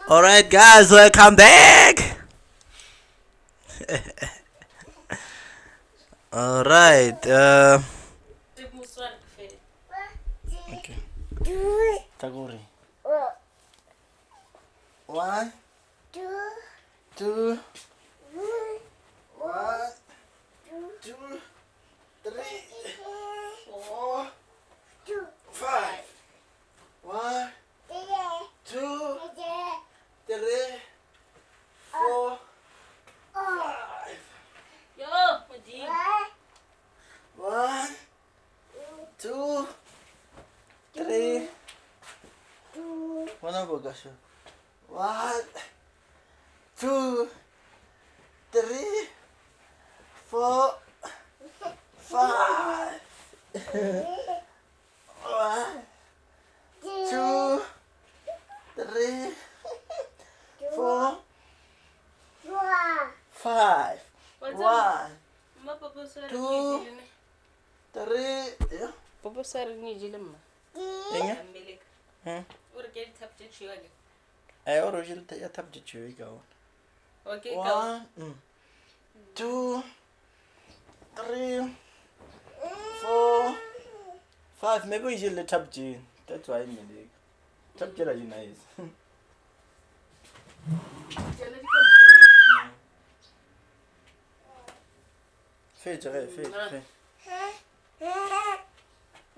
Alright, guys, welcome back. Alright, okay. Tagore. One, two, one, two, three, four, five. One, two, three, four, five. Yo, Madi. One, two, three. One more, Gasho. One, two, three, four, five. One, two, three, four, five. One, two, three. Yeah. Papa sar ni jilma. Inga? Ambelik. Hmm. Urgel tapte chiwale. I originally take up the chewy go. Okay, go. One, two, three, four, five. Maybe we should let up G. That's why I mean it. Top G is nice. Fetch, fetch.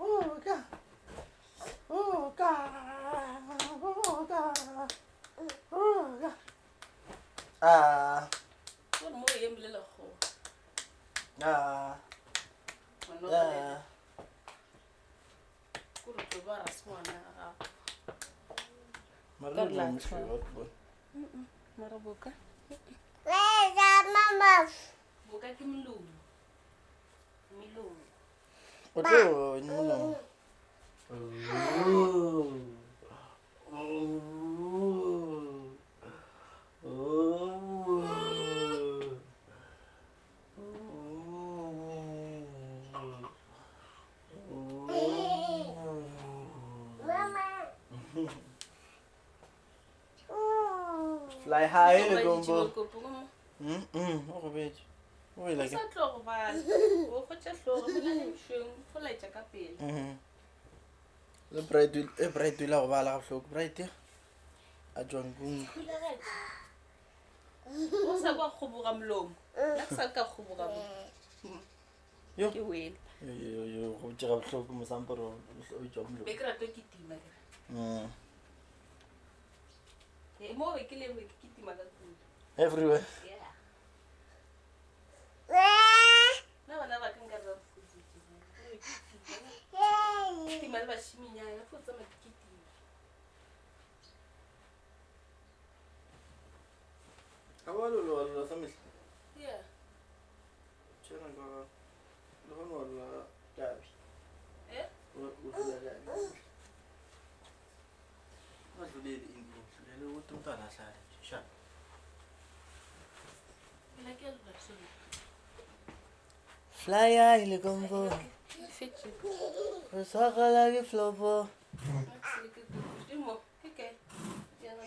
Oh, God. Oh, God. Oh, God. Oh, God. What more yemlela ho? Yeah. Kuru to bara swana. Marla mshwa bo. Maraboka. Mama. Boka kimlu. Milu. Oto no. Oh. Fly high, le gombo. Oko beji. Oi like. Sa tlo ba. O khotsa tlo go bona le msheng go la tsa ka pele. Le bright la go bala ga hloko bright. A jwang gung. O sa ba khubuga mlomo. La sa ka khubuga mo. Yo. Ke wele. Yo go tšega hloko mo samporo o tšwa mo. Be kra to kitima kra. E mo be ke le be kitima ka tsela. Everywhere. Yeah. Na bana ba ka nka ra futsi. Kitima ba shiminya ya futsa ma kitima. Awalo lo samil. Yeah. Tšena ga lo no la tabi. Eh? O la tabi. Ma dule di le o tumta na sa sha. La ke lo so. Fly high le gombo. Fetchi. O sa gala ke flopo. Dimo, okay. Ya na.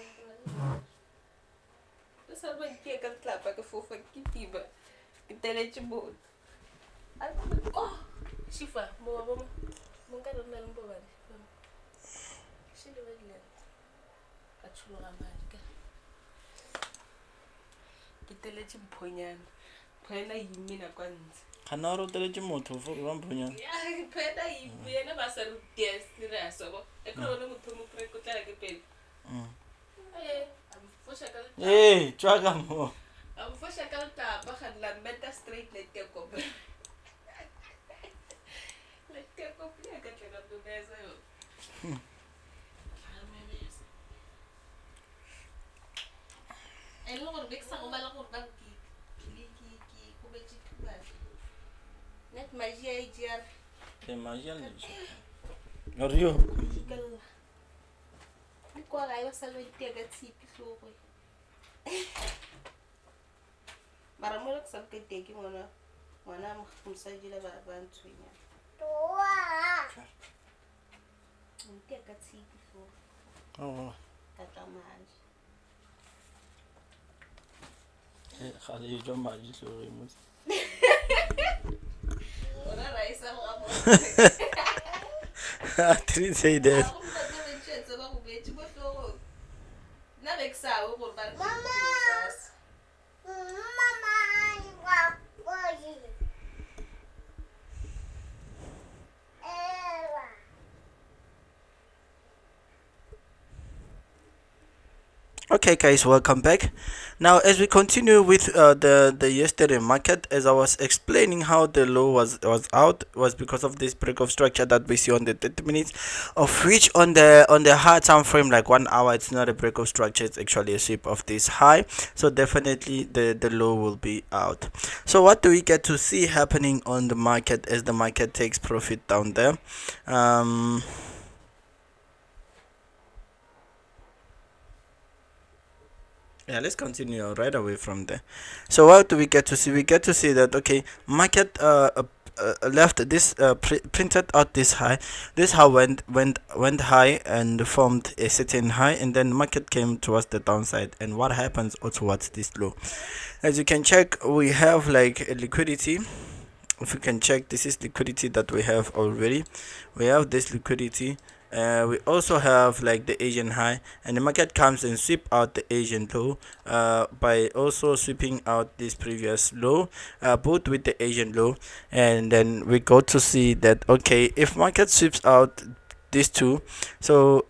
Sa ba ke ka tlapa ka fofa kitima. Ke tele tshibot. Ai ko. Shifa, mo ba mo. Mo ka rona le mbo ba. Shile ba dile. Ka tshulo ga madi ka. Ke tele tshimphonyana. Phela yimina kwa ntse. Kana ro tele motho fo ba mphonya. Ya, phela yimina ba sa ruties ra so bo. E ko le motho mo pre ko tla ke pele. Eh, tswaka mo. I'm for shakal tap, but la meta straight let take up. Let take up, I got you up to there. I know big Samala Banki, Kiliki, Kubechi Kubas. Net magia, dear. Imagine. Rio. Because I was already take a seat so. Maramulak sa kay mo na wana msajila bantunya. Ntia katsiki so. Oh. Katamanje. You don't mind, I didn't say that. Okay, guys, welcome back. Now, as we continue with the yesterday market, as I was explaining how the low was out was because of this break of structure that we see on the 30 minutes, of which on the high time frame, like 1 hour, it's not a break of structure, it's actually a sweep of this high. So definitely the low will be out. So what do we get to see happening on the market as the market takes profit down there? Yeah, let's continue right away from there. So what do we get to see? We get to see that okay, market left this printed out this high. This high went high and formed a certain high, and then market came towards the downside. And what happens towards this low? As you can check, we have like a liquidity. If you can check, this is liquidity that we have already. We have this liquidity. We also have like the Asian high, and the market comes and sweep out the Asian low by also sweeping out this previous low, both with the Asian low. And then we go to see that okay, if market sweeps out these two, so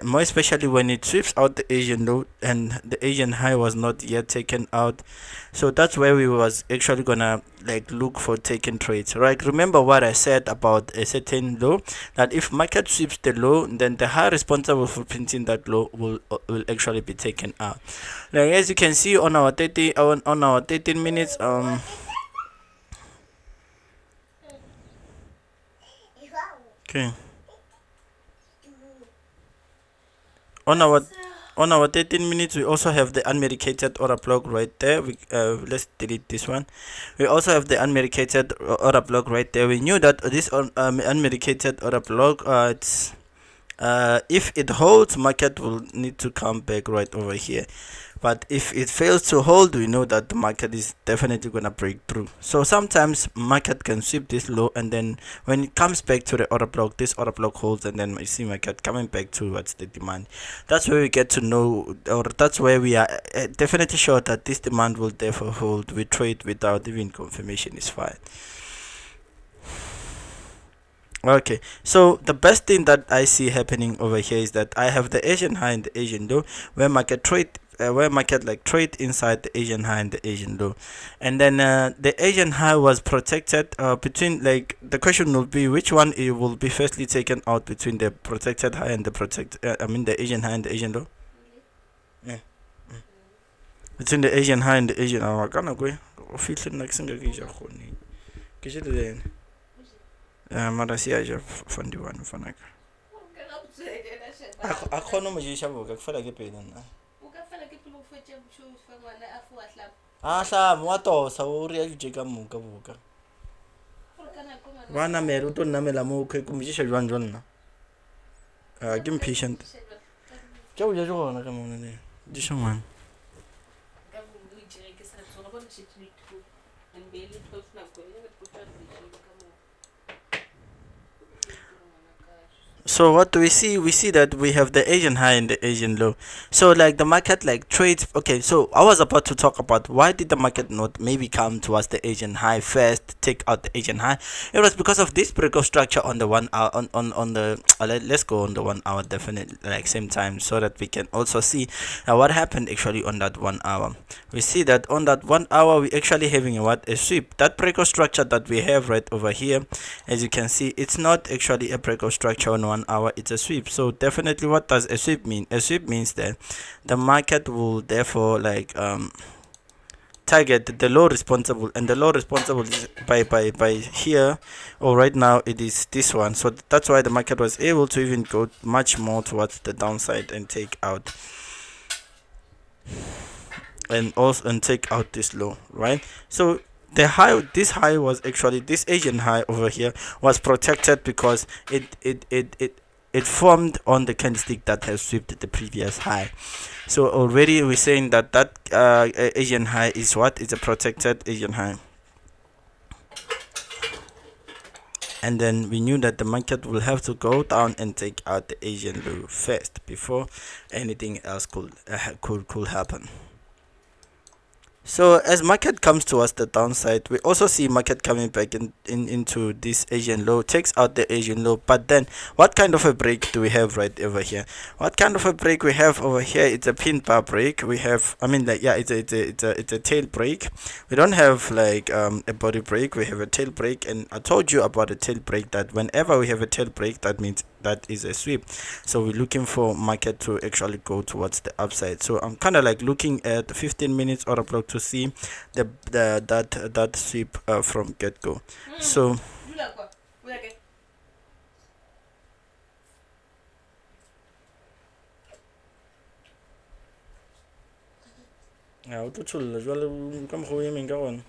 more especially when it sweeps out the Asian low and the Asian high was not yet taken out, so that's where we was actually gonna like look for taking trades, right? Remember what I said about a certain low, that if market sweeps the low, then the high responsible for printing that low will actually be taken out. Like as you can see on our 13 minutes okay, on our 13 minutes we also have the unmedicated order block right there. Let's delete this one. We also have the unmedicated order block right there. We knew that this unmedicated order block, it's if it holds, market will need to come back right over here. But if it fails to hold, we know that the market is definitely gonna break through. So sometimes market can sweep this low, and then when it comes back to the order block, this order block holds, and then we see market coming back towards the demand. That's where we get to know, or that's where we are definitely sure that this demand will therefore hold. We trade without even confirmation is fine. Okay, so the best thing that I see happening over here is that I have the Asian high and the Asian low, where market like trade inside the Asian high and the Asian low, and then the Asian high was protected between, like the question will be which one it will be firstly taken out between the protected high and the the Asian high and the Asian low. Yeah, between the Asian high and the Asian low. Kana kwe, officially like singa kisha khoni. Kisha le. Mara siya fundi one fanaka. Ako no mo siya boka kufala ke pena na. Hla moato sa o re a jeka muka boka. Wana meru to namela mo ke ko mjisha jwan jwan na. Give me patient. Ke o ja jona ka mona ne. Disho man. So what do we see? We see that we have the Asian high and the Asian low. So like the market like trades. Okay, so I was about to talk about why did the market not maybe come towards the Asian high first, take out the Asian high. It was because of this break of structure on the 1 hour on the let's go on the 1 hour definitely like same time, so that we can also see what happened actually on that 1 hour. We see that on that 1 hour we actually having a sweep. That break of structure that we have right over here, as you can see, it's not actually a break of structure on 1 hour, it's a sweep. So definitely, what does a sweep mean? A sweep means that the market will therefore like target the low responsible, and the low responsible is by here, or right now it is this one. So that's why the market was able to even go much more towards the downside and take out and take out this low, right? So this high was actually, this Asian high over here was protected because it it formed on the candlestick that has swept the previous high. So already we're saying that Asian high is what? It's a protected Asian high. And then we knew that the market will have to go down and take out the Asian low first before anything else could happen. So as market comes towards the downside, we also see market coming back into this Asian low, takes out the Asian low. But then what kind of a break do we have right over here? What kind of a break we have over here? It's a pin bar break. We have, I mean, like, yeah, it's a tail break. We don't have like a body break. We have a tail break, and I told you about a tail break, that whenever we have a tail break, that means that is a sweep. So we're looking for market to actually go towards the upside. So I'm kind of like looking at 15 minutes order block to see that sweep from get go. So o tlo tsholla jwale ka mokgwa o emeng ka gona.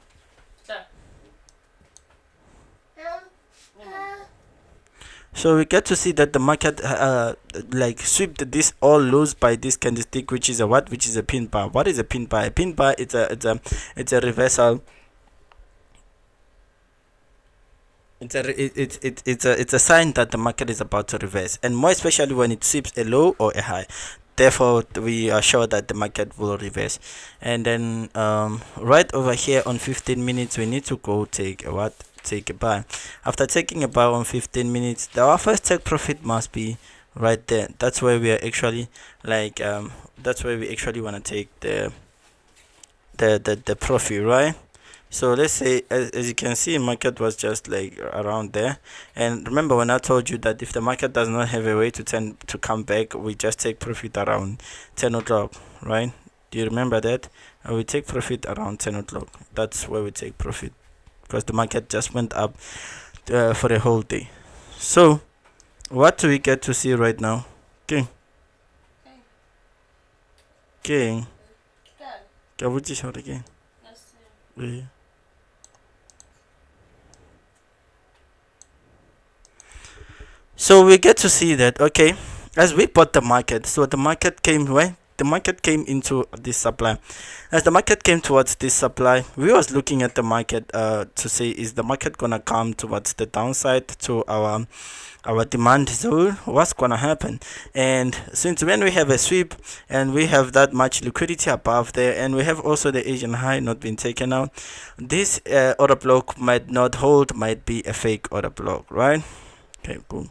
So we get to see that the market like swept this all lows by this candlestick, which is a what? Which is a pin bar. What is a pin bar? A pin bar it's a reversal. It's a sign that the market is about to reverse, and more especially when it sweeps a low or a high. Therefore, we are sure that the market will reverse. And then right over here on 15 minutes, we need to go take a what? Take a buy. After taking a buy on 15 minutes, our first take profit must be right there. That's where we are actually like that's where we actually want to take the profit, right? So let's say, as you can see, market was just like around there. And remember when I told you that if the market does not have a way to come back, we just take profit around 10 o'clock, right? Do you remember that? We take profit around 10 o'clock. That's where we take profit, because the market just went up for the whole day. So what do we get to see right now? Okay. Okay. Again. So we get to see that, okay, as we bought the market, so the market came where? The market came into this supply. As the market came towards this supply, we was looking at the market to say, is the market gonna come towards the downside to our demand zone? What's gonna happen? And since when we have a sweep and we have that much liquidity above there, and we have also the Asian high not been taken out, this order block might not hold, might be a fake order block, right? Okay, cool.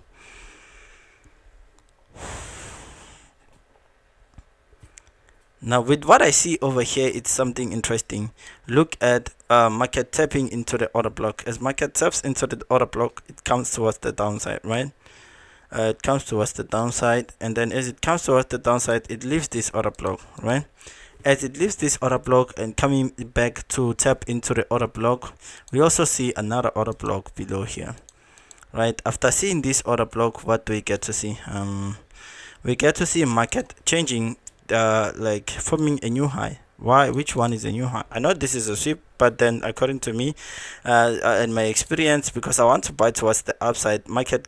Now with what I see over here, it's something interesting. Look at market tapping into the order block. As market taps into the order block, it comes towards the downside, right? It comes towards the downside, and then as it comes towards the downside, it leaves this order block, right? As it leaves this order block and coming back to tap into the order block, we also see another order block below here, right? After seeing this order block, what do we get to see? We get to see market changing, like forming a new high. Why? Which one is a new high? I know this is a sweep, but then according to me, in my experience, because I want to buy towards the upside, market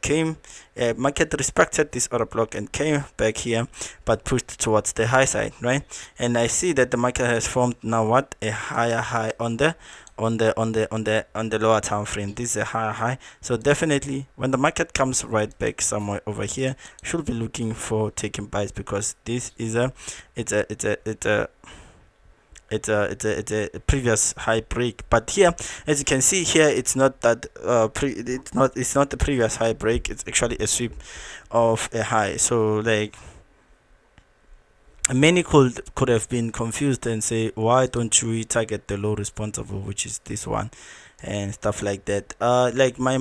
respected this order block and came back here, but pushed towards the high side, right? And I see that the market has formed now what? A higher high on the lower time frame. This is a higher high, so definitely when the market comes right back somewhere over here, should be looking for taking buys, because this is a previous high break. But here, as you can see here, it's not that it's not the previous high break, it's actually a sweep of a high. So like many could have been confused and say, why don't we target the low responsible, which is this one, and stuff like that. Like my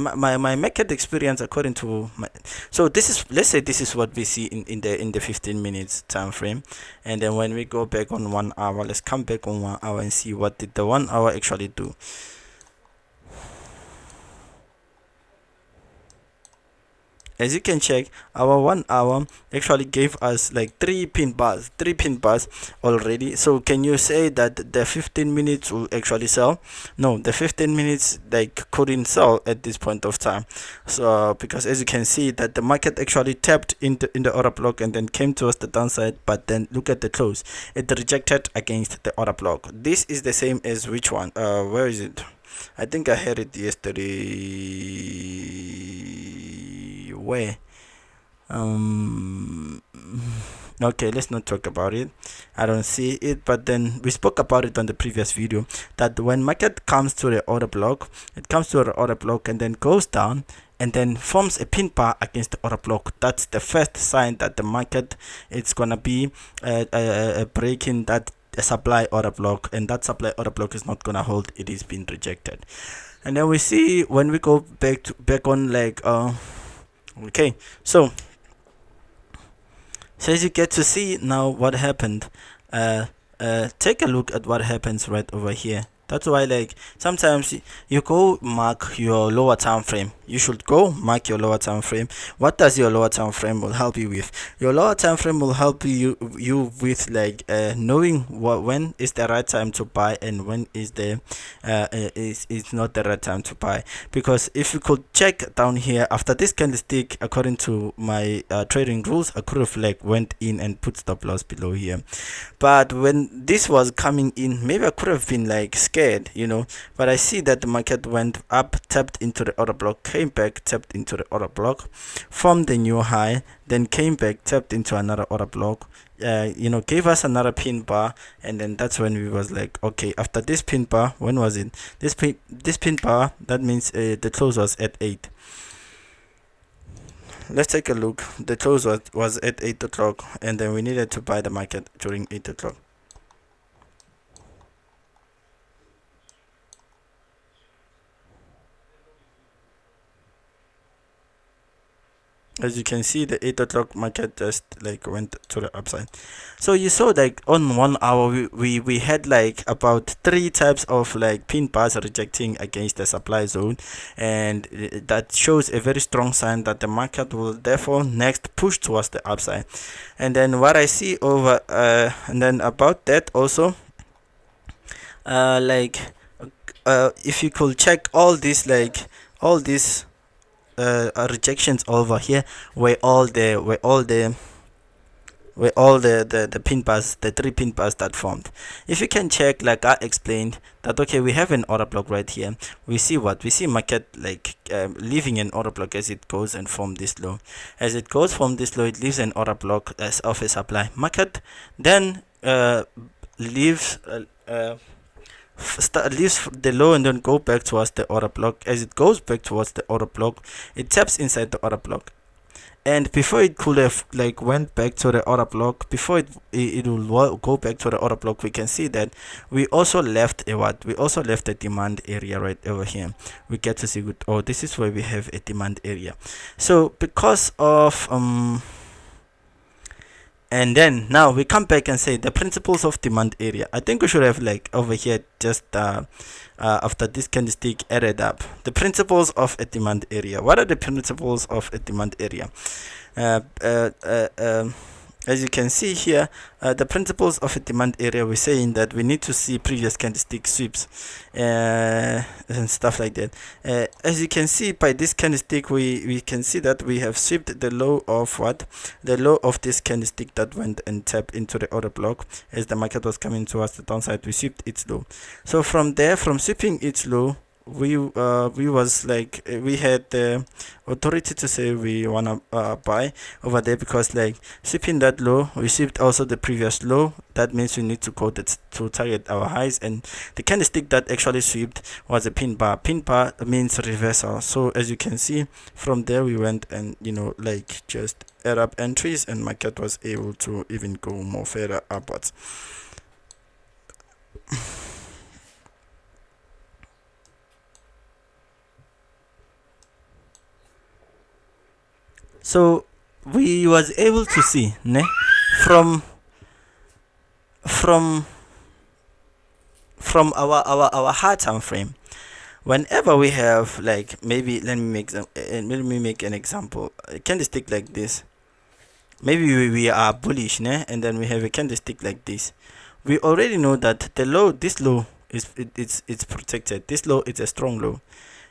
market experience, according to my, so this is, let's say this is what we see in the 15 minutes time frame, and then when we go back on 1 hour, let's come back on 1 hour and see what did the 1 hour actually do. as you can check, our 1 hour actually gave us like three pin bars already. So can you say that the 15 minutes will actually sell? No, the 15 minutes like couldn't sell at this point of time. So because as you can see that the market actually tapped in the order block and then came towards the downside, but then look at the close, it rejected against the order block. This is the same as which one, where is it? I think I had it yesterday. Where? Okay, let's not talk about it. I don't see it, but then we spoke about it on the previous video that when market comes to the order block, it comes to the order block and then goes down and then forms a pin bar against the order block. That's the first sign that the market it's gonna be breaking that supply order block, and that supply order block is not gonna hold, it is being rejected. And then we see when we go back on like okay, so as you get to see now what happened, take a look at what happens right over here. That's why like sometimes you go mark your lower time frame. You should go mark your lower time frame. What does your lower time frame will help you with? Your lower time frame will help you with like knowing when is the right time to buy and when is the is not the right time to buy. Because if you could check down here after this candlestick, according to my trading rules, I could have like went in and put stop loss below here. But when this was coming in, maybe I could have been like scared, but I see that the market went up, tapped into the order block, came back, tapped into the order block, formed the new high, then came back, tapped into another order block, gave us another pin bar, and then that's when we was like, okay, after this pin bar, when was it? This pin bar, that means the close was at 8. Let's take a look. The close was at 8 o'clock, and then we needed to buy the market during 8 o'clock. As you can see, the 8 o'clock market just like went to the upside. So you saw like on 1 hour we had like about 3 types of like pin bars rejecting against the supply zone, and that shows a very strong sign that the market will therefore next push towards the upside. And then what I see over and then about that also, if you could check all these rejections over here where all the pin bars, the 3 pin bars that formed. If you can check, like I explained, that okay, we have an order block right here. We see market like leaving an order block as it goes and form this low. As it goes from this low, it leaves an order block as of a supply. Market then leaves leaves the low and then go back towards the order block. As it goes back towards the order block, it taps inside the order block, and before it could have like went back to the order block, before it will go back to the order block, we can see that we also left a demand area right over here. We get to see this is where we have a demand area. So because of and then now we come back and say the principles of demand area. I think we should have like over here just after this candlestick added up the principles of a demand area. What are the principles of a demand area? As you can see here, the principles of a demand area, we're saying that we need to see previous candlestick sweeps and stuff like that. As you can see by this candlestick, we can see that we have swept the low of the low of this candlestick that went and tapped into the order block. As the market was coming towards the downside, we swept its low. So from sweeping its low, we was like we had the authority to say we wanna buy over there, because like sweeping that low, we swept also the previous low. That means we need to go to target our highs, and the candlestick that actually swept was a pin bar. Pin bar means reversal. So as you can see from there, we went and like just add up entries, and market was able to even go more further upwards. So we was able to see from our high time frame, Whenever we have, like, maybe let me make an example, a candlestick like this. Maybe we are bullish, né? And then we have a candlestick like this. We already know that the low, this low it's protected. This low is a strong low,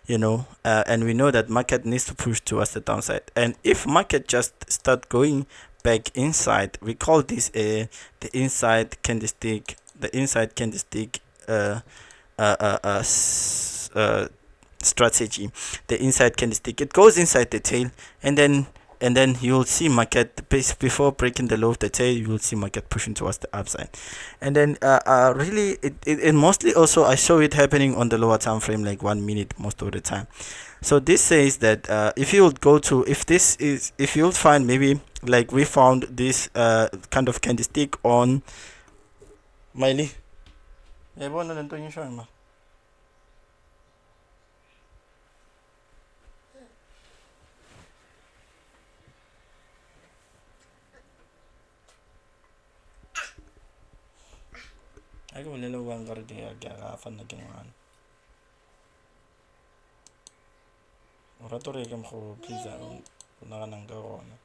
and we know that market needs to push towards the downside. And if market just start going back inside, we call this the inside candlestick, uh, uh, uh, uh, s- uh, strategy. The inside candlestick, it goes inside the tail, and then you'll see market before breaking the low of the tail. You will see market pushing towards the upside, and then really it mostly also I show it happening on the lower time frame, like 1 minute most of the time. So this says that if you would go to, if you would find, maybe like we found this kind of candlestick on Miley. Yayibona lento engishoyo ma. Ake bolela o bang ka re ke a fanna ke ngwana. O rata gore ke mgo please o naganang ka gona.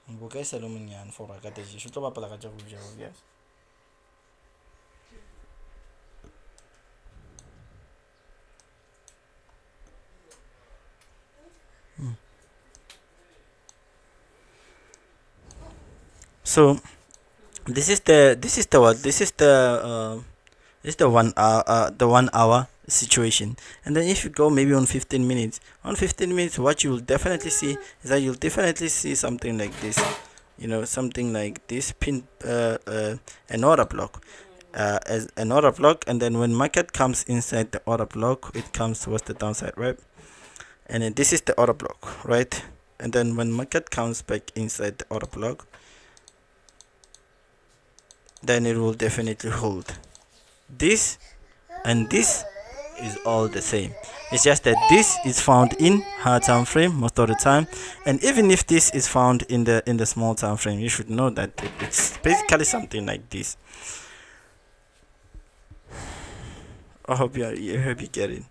Mbo ka isa le monyane for ka teje. Sho tlo bapala ka tja go ja yes. So this is the what? This is the 1 hour situation. And then if you go maybe on 15 minutes, what you will definitely see is that you'll definitely see something like this. Something like this pin, an order block, as an order block. And then when market comes inside the order block, it comes towards the downside, right? And then this is the order block, right? And then when market comes back inside the order block, then it will definitely hold. This and this is all the same. It's just that this is found in high time frame most of the time, and even if this is found in the small time frame, you should know that it's basically something like this. I hope you get it.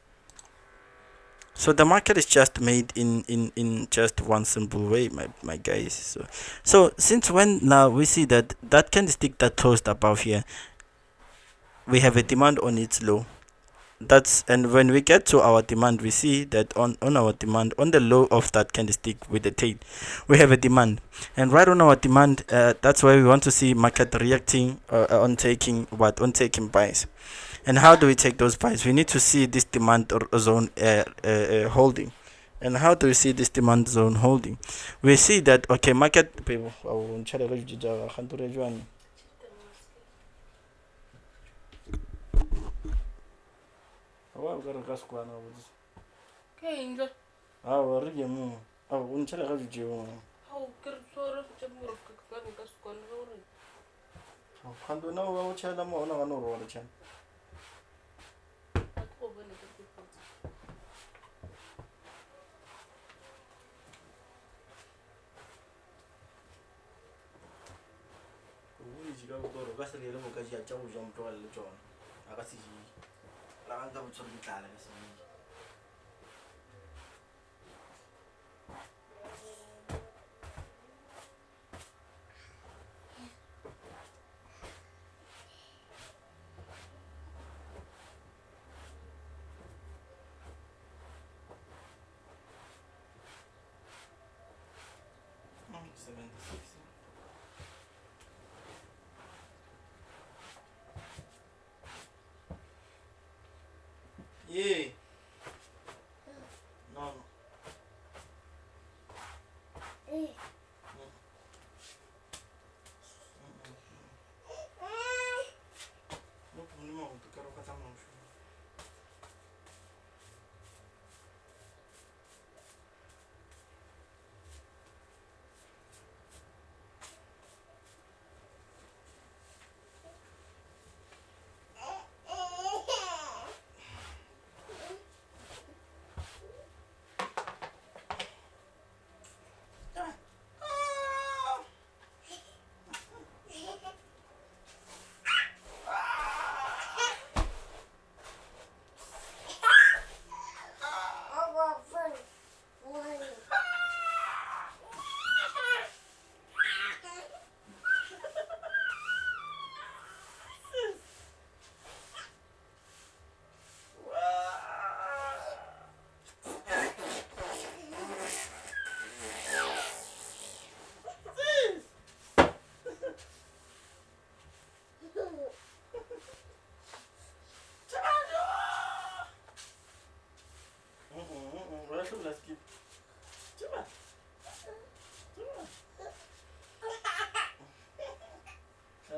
So the market is just made in just one simple way, my guys. So since when now we see that candlestick that closed above here, we have a demand on its low. And when we get to our demand, we see that on our demand, on the low of that candlestick with the tail, we have a demand. And right on our demand, that's why we want to see market reacting, on taking buys. And how do we take those buys? We need to see this demand zone holding. And how do we see this demand zone holding? We see that, okay, market. Keinga. How can sort of more Yeah.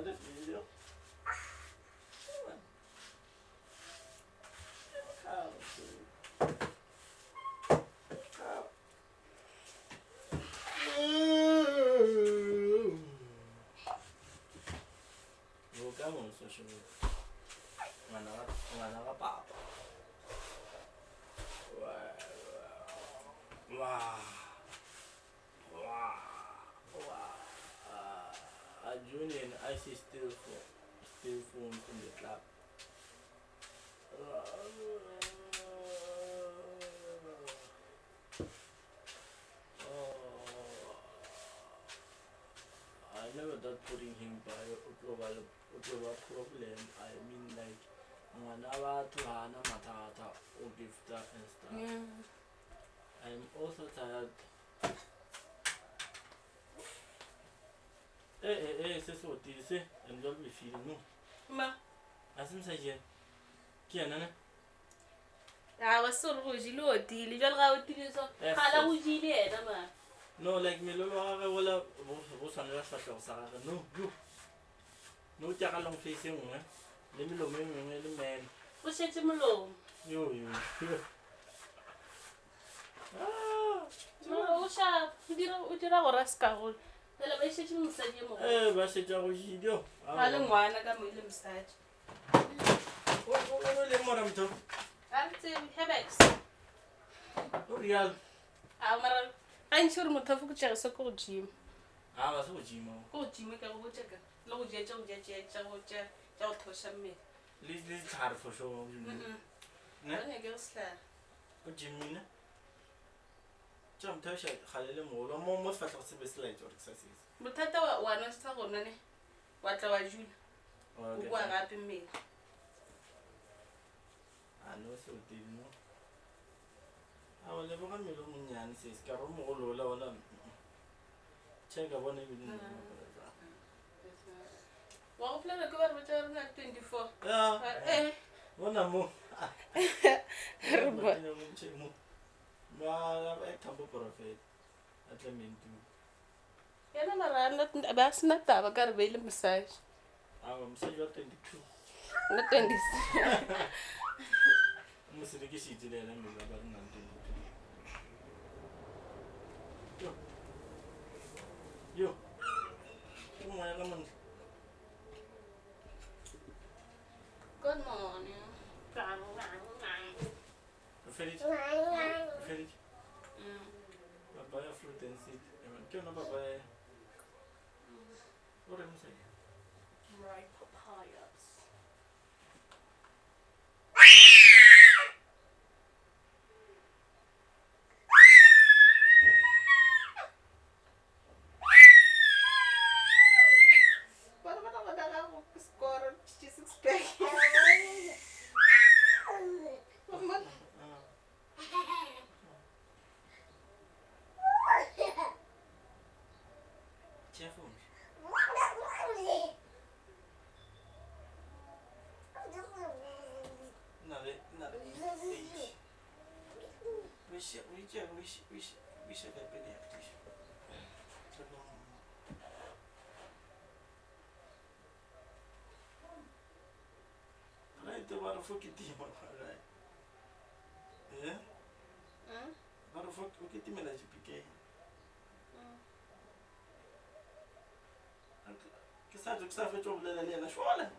the video. Vamos, social media. Ngwana ka papa. Wow. Junior and I see still forms in the club. I never thought putting him by a problem. I mean, like, whenever to Hana Matata or gift and stuff. I'm also tired. C'est ça, tu sais, I'm not be feeling no. Ma. As I'm saying, Kiana. I was so rosy, Lord, deal. You don't go to this. How would you get them? No, like me, Lola, was on the special Sarah. No, you. No, Jacka long facing, eh? Let me look at the man. What's it alone? You. No, sharp. You didn't have a rascal. The elevation will send you more. What's it? I was you. I don't want to come with them stage. What will you want to? I'm saying, Hebex. Oh, yeah. I'm sure Mutafu so called Jim. I was with Jimo. Oh, Jimmy, I will check it. Low jet, Jot for some meat. This is hard for sure. I guess that. What Jimmy? Jump to shake Halil more most fatal service later excesses. But I thought one was talking on it. What I was you? What happened me? I know so did no. I will never come along and says Carom all over. Check a one even. Well, plan a cover with her not 24. One more. Well, I come up for a fate. At the mean too. Yeah, not a bass not have a got a veil massage. I'm saying you're 22. Not 20. I'm a city today and I'm about 19. You. Oh my lemon. Good morning. Finish. Buy a fruit and seed. Can you buy? What am I saying? Right, papayas. We should have been active. Right, the water for kitty, right? Yeah? Water for kitty, me like PK. Kisa to Safa Job Lena Schwallen.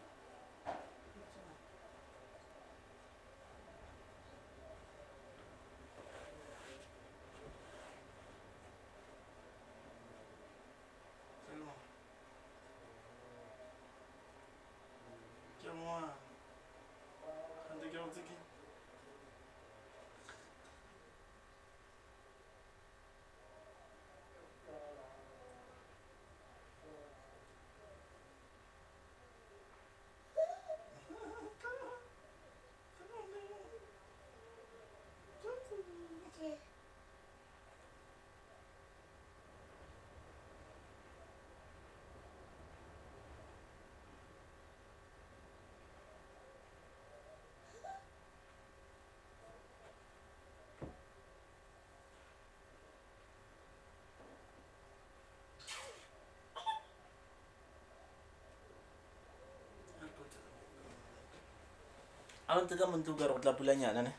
a ntse ka montle o ka re go tla pulanyana ne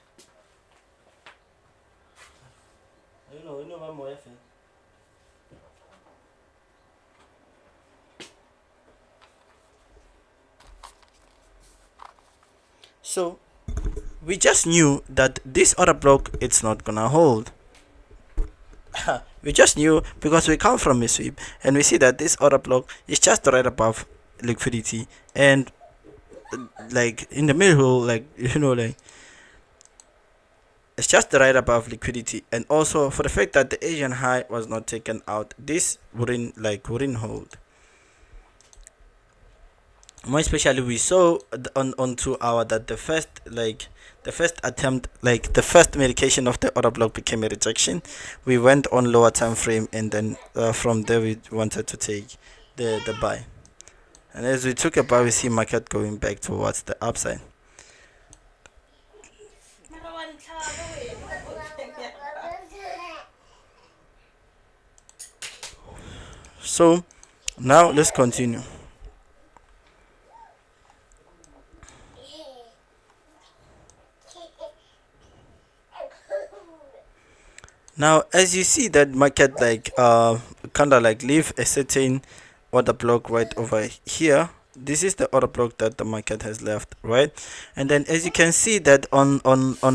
eno ba moya fela. So we just knew that this order block it's not gonna hold. We just knew because we come from a sweep and we see that this order block is just right above liquidity and like in the middle, like like it's just right above liquidity, and also for the fact that the Asian high was not taken out, this wouldn't hold. More especially we saw on 2 hour that the first attempt, like the first medication of the order block became a rejection. We went on lower time frame, and then from there we wanted to take the buy, and as we took a buy we see market going back towards the upside. So now let's continue. Now, as you see that market kind of like leave a certain order block right over here. This is the order block that the market has left, right? And then as you can see that on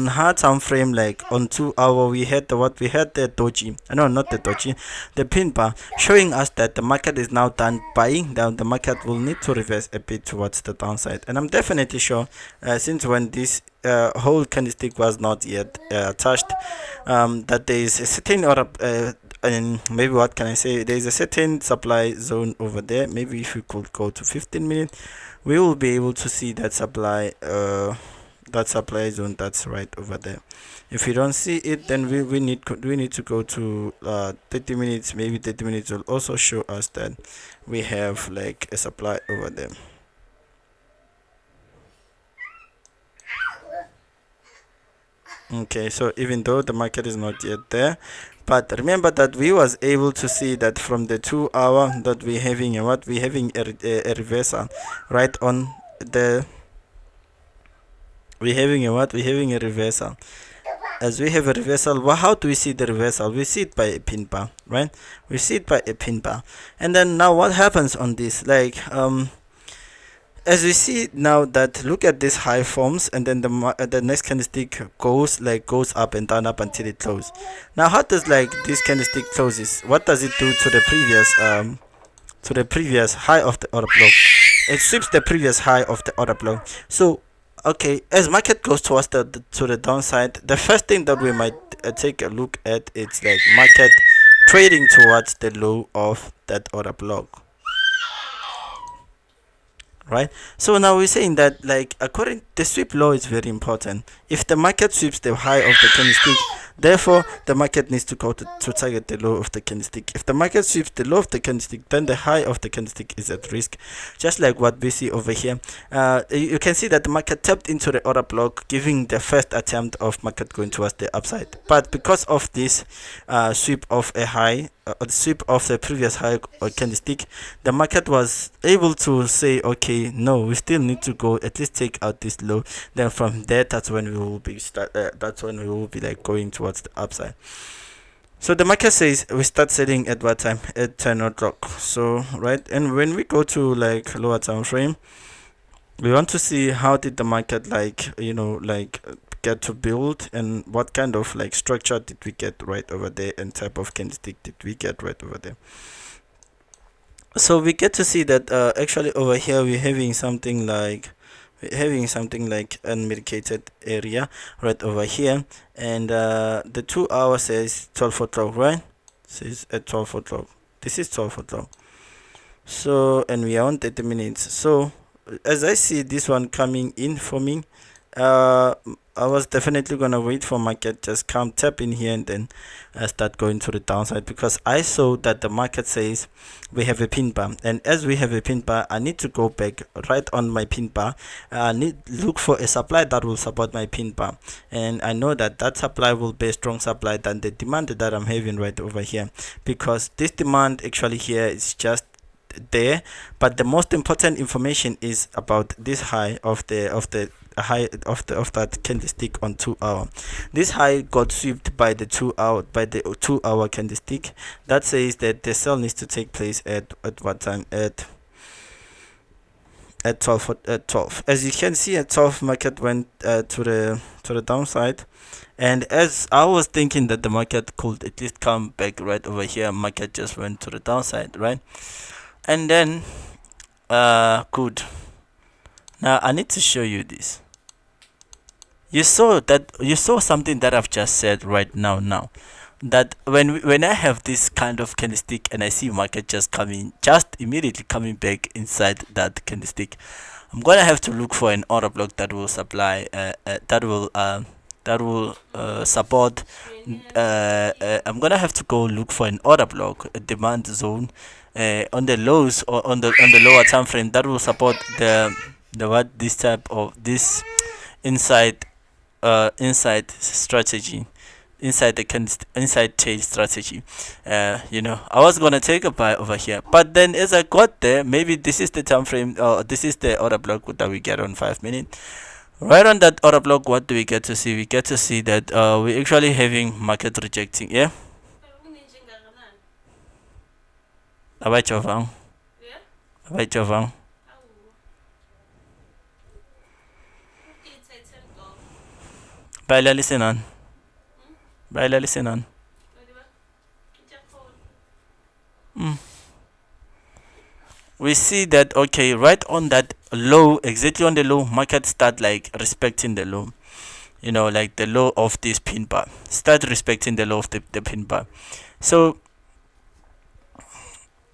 hard time frame, like on 2 hour, we had the doji, no, not the doji, the pin bar, showing us that the market is now done buying. Down, the market will need to reverse a bit towards the downside, and I'm definitely sure since when this whole candlestick was not yet touched, that there is a certain order and maybe what can I say, there is a certain supply zone over there. Maybe if we could go to 15 minutes, we will be able to see that supply zone that's right over there. If we don't see it, then we need to go to 30 minutes. Maybe 30 minutes will also show us that we have like a supply over there. Okay, so even though the market is not yet there, but remember that we was able to see that from the 2 hour that we having a reversal right on the we having a reversal. As we have a reversal, well, how do we see the reversal? We see it by a pin bar, right? We see it by a pin bar, and then now what happens on this, as we see now, that look at this high forms, and then the next candlestick goes up and down up until it closes. Now how does this candlestick closes, what does it do to the previous high of the order block? It sweeps the previous high of the order block. So okay, as market goes towards to the downside, the first thing that we might take a look at, it's like market trading towards the low of that order block, right? So now we're saying that, like, according the sweep law is very important. If the market sweeps the high of the candlestick, therefore the market needs to go to target the low of the candlestick. If the market sweeps the low of the candlestick, then the high of the candlestick is at risk, just like what we see over here. You can see that the market tapped into the order block, giving the first attempt of market going towards the upside, but because of this sweep of a high, sweep of the previous high candlestick, the market was able to say, okay, no, we still need to go at least take out this low. Then from there, that's when we will be like going towards the upside. So the market says we start selling at what time? At 10 o'clock. So right, and when we go to like lower time frame, we want to see how did the market get to build, and what kind of like structure did we get right over there, and type of candlestick did we get right over there. So we get to see that actually over here we're having something like unmedicated area right over here, and the 2 hour says 12 o'clock, right? Says at 12 o'clock. This is 12 o'clock. So, and we are on 30 minutes. So as I see this one coming in for me, I was definitely gonna wait for market just come tap in here, and then start going to the downside, because I saw that the market says we have a pin bar, and as we have a pin bar, I need to go back right on my pin bar. I need look for a supply that will support my pin bar, and I know that supply will be a strong supply than the demand that I'm having right over here, because this demand actually here is just there, but the most important information is about this high of the high of that candlestick on 2 hour. This high got swept by the 2 hour candlestick. That says that the sell needs to take place at what time? At 12. As you can see, at 12 market went to the downside, and as I was thinking that the market could at least come back right over here, market just went to the downside, right? And then good. Now I need to show you this. You saw something that I've just said right now, that when I have this kind of candlestick and I see market just immediately coming back inside that candlestick, I'm gonna have to look for an order block that will supply support. I'm gonna have to go look for an order block, a demand zone, on the lows or on the lower time frame that will support the what this type of this inside inside strategy, inside inside tail strategy. I was gonna take a buy over here, but then as I got there, maybe this is the time frame, or this is the order block that we get on 5 minutes. Right on that order block, what do we get to see? We get to see that we're actually having market rejecting. Yeah, abajovang, abajovang. Baila listen on, baila listen on. Mm. We see that, okay, right on that low, exactly on the low, market start like respecting the low, like the low of this pin bar, start respecting the low of the pin bar. So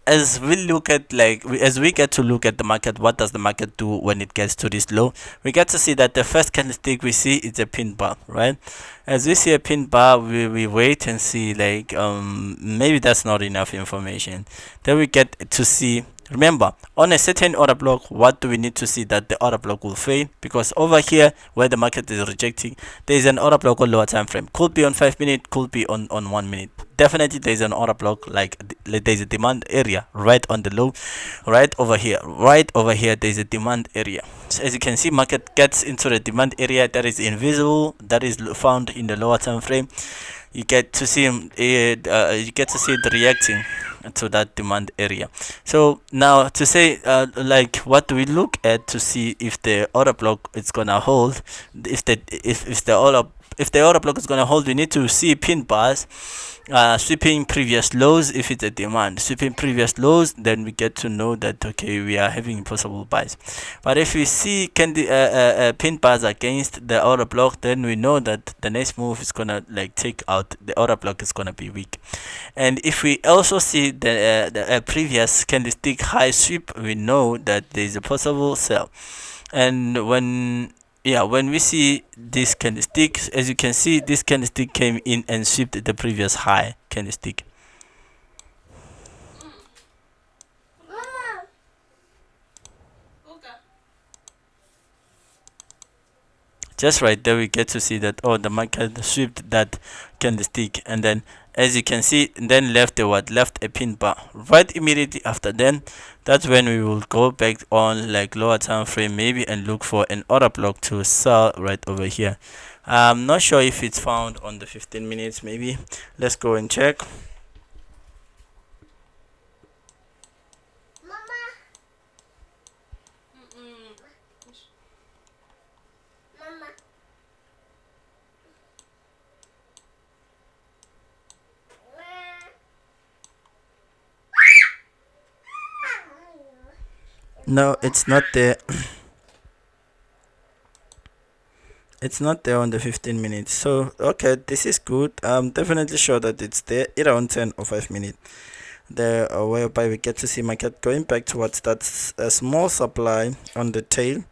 as we look at as we get to look at the market, what does the market do when it gets to this low? We get to see that the first candlestick we see is a pin bar, right? As we see a pin bar, we wait and see, like, maybe that's not enough information. Then we get to see, remember, on a certain order block, what do we need to see? That the order block will fail, because over here where the market is rejecting, there is an order block on lower time frame. Could be on 5 minutes, could be on 1 minute. Definitely there is an order block, like there's a demand area right on the low, right over here. Right over here there's a demand area. So as you can see, market gets into the demand area that is invisible, that is found in the lower time frame. You get to see it reacting to that demand area. So now to say, like, what do we look at to see if the order block is gonna hold? If the order block is gonna hold, we need to see pin bars sweeping previous lows. If it's a demand sweeping previous lows, then we get to know that, okay, we are having possible buys. But if we see pin bars against the order block, then we know that the next move is gonna, like, take out the order block, is gonna be weak. And if we also see the previous candlestick high sweep, we know that there is a possible sell. And when we see this candlestick, as you can see, this candlestick came in and swept the previous high candlestick. Just right there, we get to see that, oh, the market swept that candlestick, and then, as you can see, then left a pin bar right immediately after. Then that's when we will go back on, like, lower time frame maybe, and look for an order block to sell right over here. I'm not sure if it's found on the 15 minutes. Maybe let's go and check. No, it's not there. It's not there on the 15 minutes. So, okay, this is good. I'm definitely sure that it's there either on 10 or 5 minutes. There, whereby we get to see market going back towards that a small supply on the tail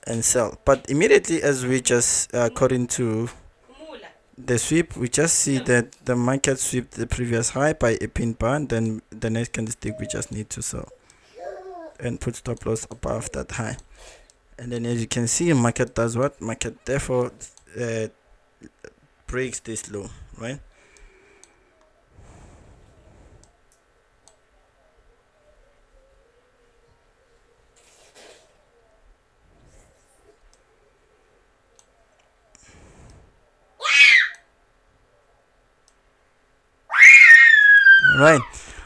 and sell. But immediately, as we just according to the sweep, we just see that the market swept the previous high by a pin bar, and then the next candlestick we just need to sell and put stop loss above that high. And then, as you can see, market does what? Market therefore breaks this low, right? right?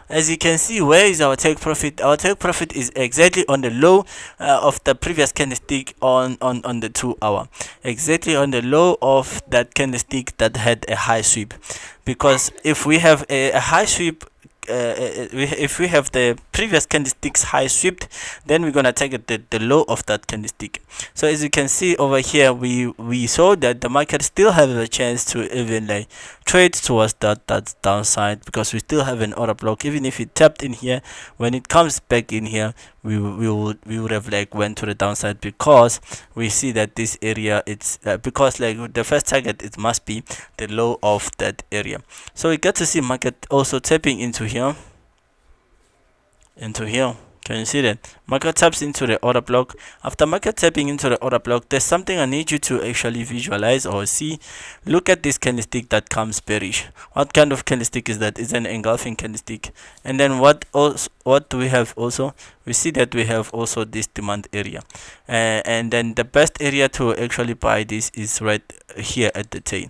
As you can see, where is our take profit? Our take profit is exactly on the low of the previous candlestick on the 2 hour, exactly on the low of that candlestick that had a high sweep. Because if we have a high sweep, if we have the previous candlestick's high swept, then we're gonna target the low of that candlestick. So as you can see over here, we saw that the market still have a chance to even like trade towards that downside, because we still have an order block. Even if it tapped in here, when it comes back in here, we would have like went to the downside, because we see that this area, it's because like the first target, it must be the low of that area. So we get to see market also tapping into here, can you see that market taps into the order block? After market tapping into the order block, there's something I need you to actually visualize or see. Look at this candlestick that comes bearish. What kind of candlestick is that? It's an engulfing candlestick. And then what do we have also? We see that we have also this demand area, and then the best area to actually buy this is right here at the tail.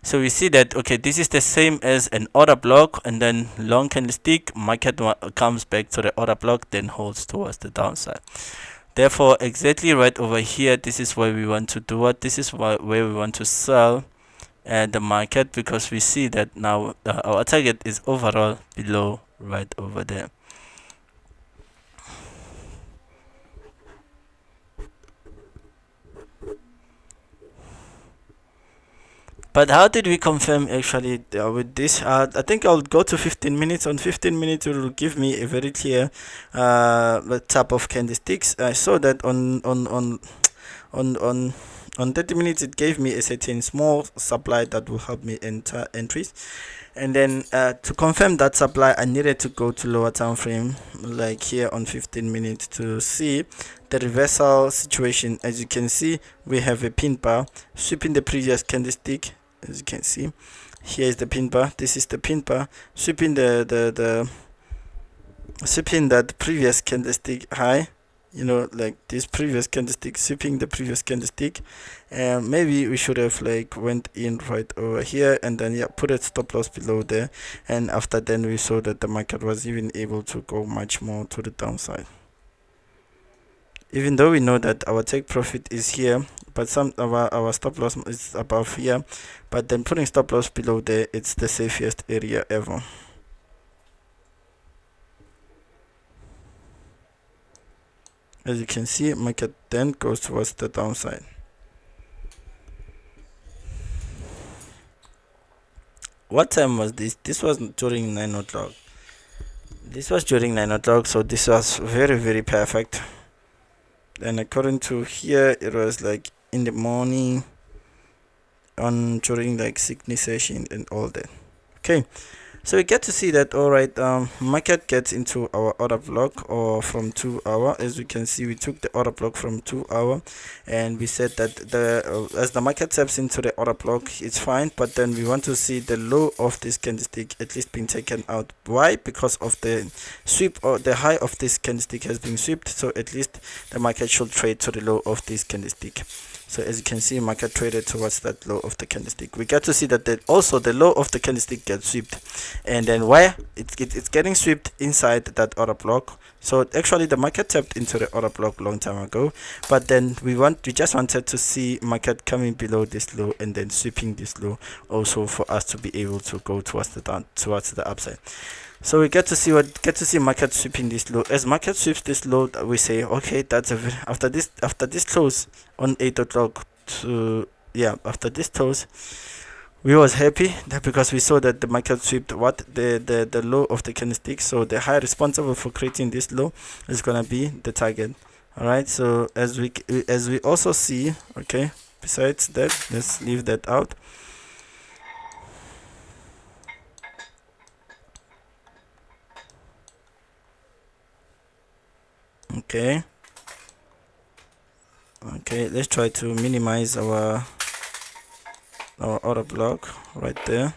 So we see that, okay, this is the same as an order block, and then long candlestick, market comes back to the order block, then holds towards the downside. Therefore, exactly right over here, this is where we want to do what? This is where we want to sell the market, because we see that now our target is overall below right over there. But how did we confirm actually with this? I think I'll go to 15 minutes. On 15 minutes, it will give me a very clear type of candlesticks. I saw that on on on 30 minutes, it gave me a certain small supply that will help me enter entries. And then to confirm that supply, I needed to go to lower time frame, like here on 15 minutes, to see the reversal situation. As you can see, we have a pin bar sweeping the previous candlestick. As you can see, here is the pin bar, this is the pin bar sweeping the sweeping that previous candlestick high, like this previous candlestick, sweeping the previous candlestick. And maybe we should have like went in right over here, and then put a stop loss below there. And after then, we saw that the market was even able to go much more to the downside, even though we know that our take profit is here, but some of our stop loss is above here. But then putting stop loss below there, it's the safest area ever. As you can see, market then goes towards the downside. What time was this? This was during 9 o'clock. This was during 9 o'clock, so this was very, very perfect. And according to here, it was like in the morning, on during like synchronization and all that. Okay, so we get to see that, all right, market gets into our order block, or from 2 hour. As we can see, we took the order block from 2 hour, and we said that as the market taps into the order block, it's fine, but then we want to see the low of this candlestick at least being taken out. Why? Because of the sweep, or the high of this candlestick has been swept, so at least the market should trade to the low of this candlestick. So as you can see, market traded towards that low of the candlestick. We get to see that also the low of the candlestick gets swept, and then where it's getting swept inside that order block. So actually the market tapped into the order block long time ago, but then we just wanted to see market coming below this low and then sweeping this low, also for us to be able to go towards the upside. So we get to see market sweeping this low. As market sweeps this low, we say, okay, that's after this close on 8 o'clock. After this close, we was happy that, because we saw that the market swept the low of the candlestick. So the high responsible for creating this low is gonna be the target. All right. So as we also see, okay. Besides that, let's leave that out. Okay. Okay, let's try to minimize our order block right there.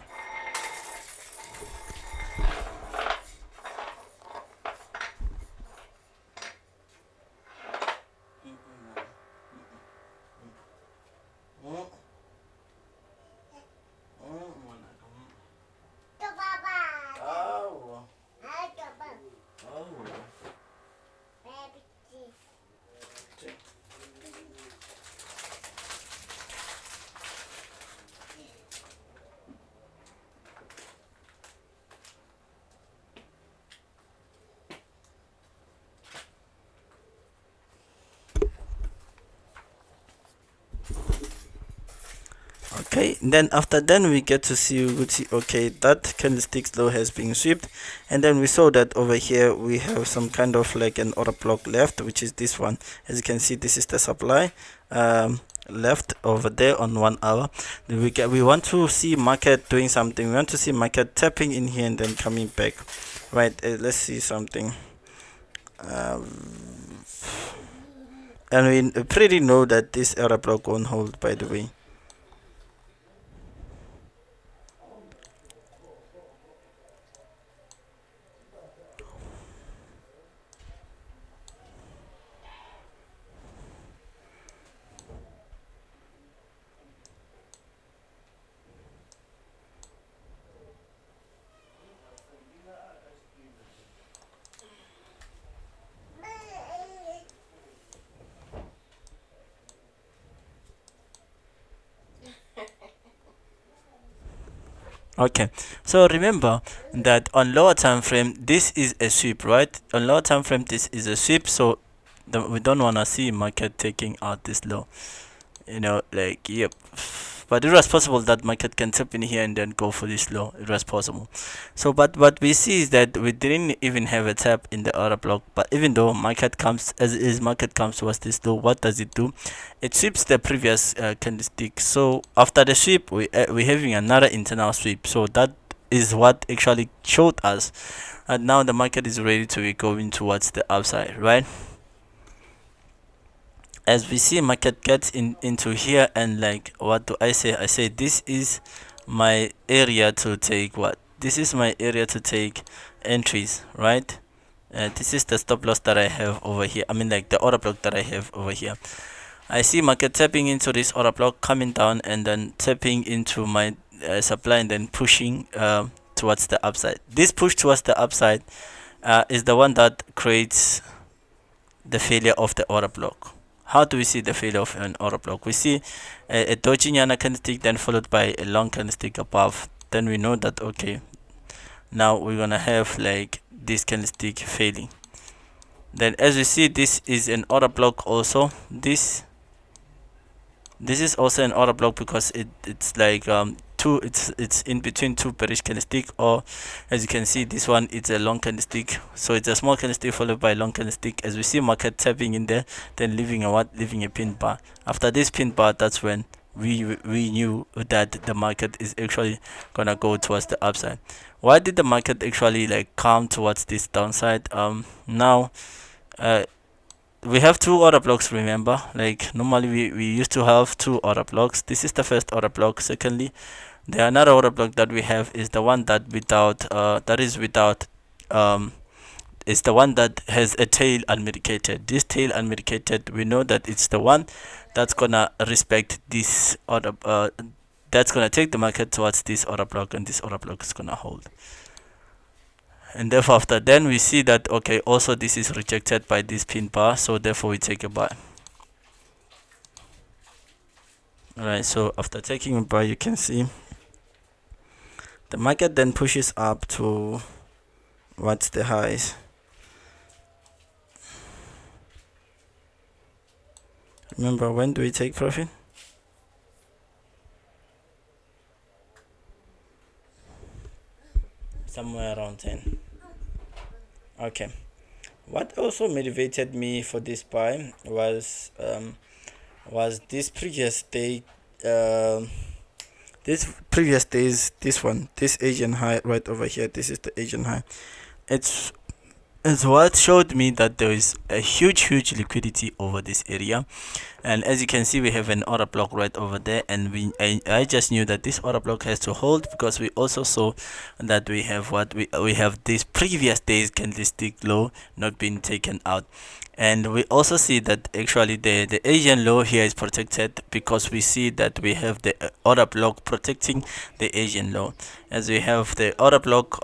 Okay, then after then we get to see, we would see, okay, that candlestick low has been swept, and then we saw that over here we have some kind of like an order block left, which is this one. As you can see, this is the supply left over there on 1 hour. Then we want to see market doing something. We want to see market tapping in here and then coming back, right? Let's see something. And we pretty know that this order block won't hold, by the way. Okay, so remember that on lower time frame this is a sweep, right? On lower time frame this is a sweep, so we don't want to see market taking out this low, like, yep. But it was possible that market can tap in here and then go for this low. It was possible. So but what we see is that we didn't even have a tap in the order block, but even though market comes as is, market comes towards this low, what does it do? It sweeps the previous candlestick. So after the sweep we're having another internal sweep, so that is what actually showed us, and now the market is ready to be going towards the upside, right? As we see market gets into here, and like, what do I say? I say this is my area to take what? This is my area to take entries, right? This is the stop loss that I have over here. I mean, like, the order block that I have over here. I see market tapping into this order block, coming down, and then tapping into my supply, and then pushing towards the upside. This push towards the upside is the one that creates the failure of the order block. How do we see the failure of an order block? We see a dodgy yana candlestick, then followed by a long candlestick above. Then we know that, okay, now we're gonna have like this candlestick failing. Then as we see, this is an order block also. This is also an order block because it's like two, it's in between two bearish candlestick, or as you can see, this one, it's a long candlestick, so it's a small candlestick followed by a long candlestick. As we see market tapping in there, then leaving a pin bar. After this pin bar, that's when we knew that the market is actually gonna go towards the upside. Why did the market actually like come towards this downside? Now we have two order blocks, remember, like normally we used to have two order blocks. This is the first order block. Secondly, the another order block that we have is the one that is the one that has a tail unmedicated. This tail unmedicated, we know that it's the one that's gonna respect this order, that's gonna take the market towards this order block, and this order block is gonna hold. And therefore after then we see that, okay, also this is rejected by this pin bar, so therefore we take a buy. Alright, so after taking a buy, you can see the market then pushes up to what's the highs. Remember, when do we take profit? Somewhere around 10. Okay, what also motivated me for this buy was this previous day, this one, this Asian high right over here. This is the Asian high. It's what showed me that there is a huge liquidity over this area, and as you can see, we have an order block right over there, and I just knew that this order block has to hold, because we also saw that we have we have this previous day's candlestick low not being taken out. And we also see that actually the Asian low here is protected, because we see that we have the order block protecting the Asian low. As we have the order block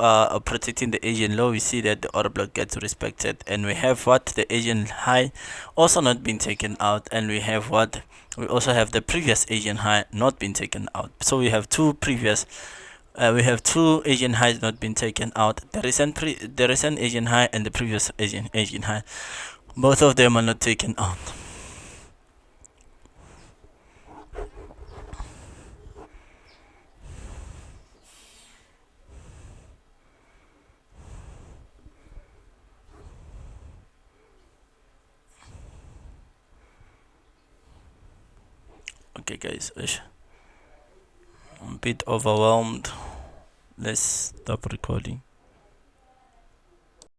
protecting the Asian low, we see that the order block gets respected, and we have what, the Asian high also not been taken out, and we have what, we also have the previous Asian high not been taken out. So we have two previous we have two Asian highs not been taken out. There is an Asian high and the previous Asian high. Both of them are not taken out. Okay, guys, I'm a bit overwhelmed. Let's stop recording.